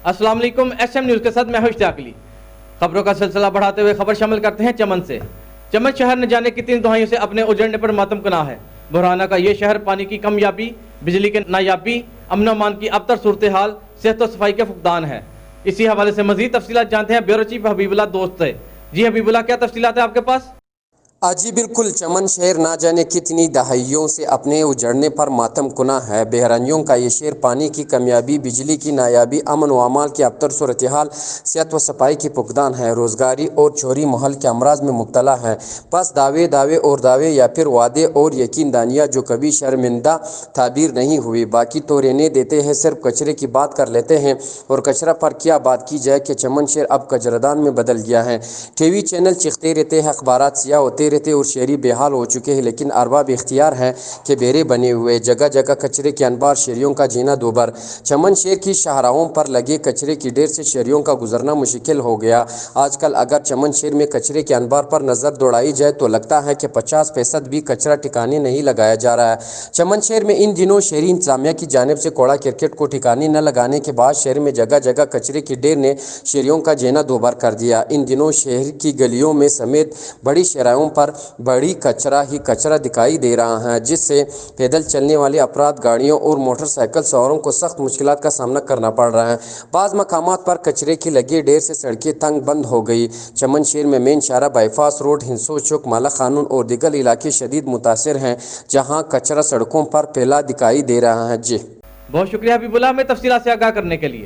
अस्सलाम वालेकुम। SM news के साथ मैं हूं इश्तियाक अली। खबरों का सिलसिला बढ़ाते हुए खबर शामिल करते हैं चमन से। चमन शहर न जाने कितनी दुहाइयों से अपने उजड़ने पर मातम कुनाह है। बुरहाना का ये शहर पानी की कमियाबी, बिजली के नायाबी, अमन अमान की अबतर सूरत हाल, सेहत और सफाई के फुकदान है। इसी हवाले से मजीद तफसीलात जानते हैं ब्यूरो चीफ हबीबुल्लाह दोस्त से। जी हबीबुल्लाह, क्या तफसीलात है आपके पास? जी बिल्कुल, चमन शहर ना जाने कितनी दहाइयों से अपने उजड़ने पर मातम कुना है। बहरानियों का ये शहर पानी की कमियाबी, बिजली की नायाबी, अमन व अमाल की अबतर सूरत हाल, सेहत व सफाई की फुकदान है। रोज़गारी और चोरी महल के अमराज में मुब्तला है। बस दावे दावे और दावे या फिर वादे और यकीन दानियाँ जो कभी शर्मिंदा ताबीर नहीं हुई। बाकी तो रहने देते हैं, सिर्फ कचरे की बात कर लेते हैं। और कचरा पर क्या बात की जाए कि चमन शहर अब कचरादान में बदल गया है। TV चैनल चिखते रहते हैं, अखबारात सियाह होते रहते और शहरी बेहाल हो चुके हैं। लेकिन अरबाब इख्तियार है कि बेरे बने हुए, जगह जगह कचरे के अनबार, शहरियों का जीना दोबर। चमन शहर की शाहराहों पर लगे कचरे की ढेर से शहरियों का गुजरना मुश्किल हो गया। आजकल अगर चमन शहर में कचरे के अनबार पर नज़र दौड़ाई जाए तो लगता है कि 50% भी कचरा ठिकाने नहीं लगाया जा रहा है। चमन शहर में इन दिनों शहरी इंतजामिया की जानिब से कूड़ा क्रिकेट को ठिकाने न लगाने के बाद शहर में जगह जगह कचरे की ढेर ने शहरियों का जीना दोबार कर दिया। इन दिनों शहर की गलियों में समेत बड़ी शहरों पर बड़ी कचरा ही कचरा दिखाई दे रहा है, जिससे पैदल चलने वाले अफराद, गाड़ियों और मोटरसाइकिल सवारों को सख्त मुश्किलात का सामना करना पड़ रहा है। बाज़ मकामात पर कचरे की लगी ढेर से सड़कें तंग बंद हो गई। चमन शहर में मेन शारा, बाईपास रोड, हिंसो चौक, माला खानून और दिगर इलाके शदीद मुतासिर हैं, जहाँ कचरा सड़कों पर फैला दिखाई दे रहा है। जी बहुत शुक्रिया हबीबुल्लाह, हमें तफसीलात से आगाह करने के लिए।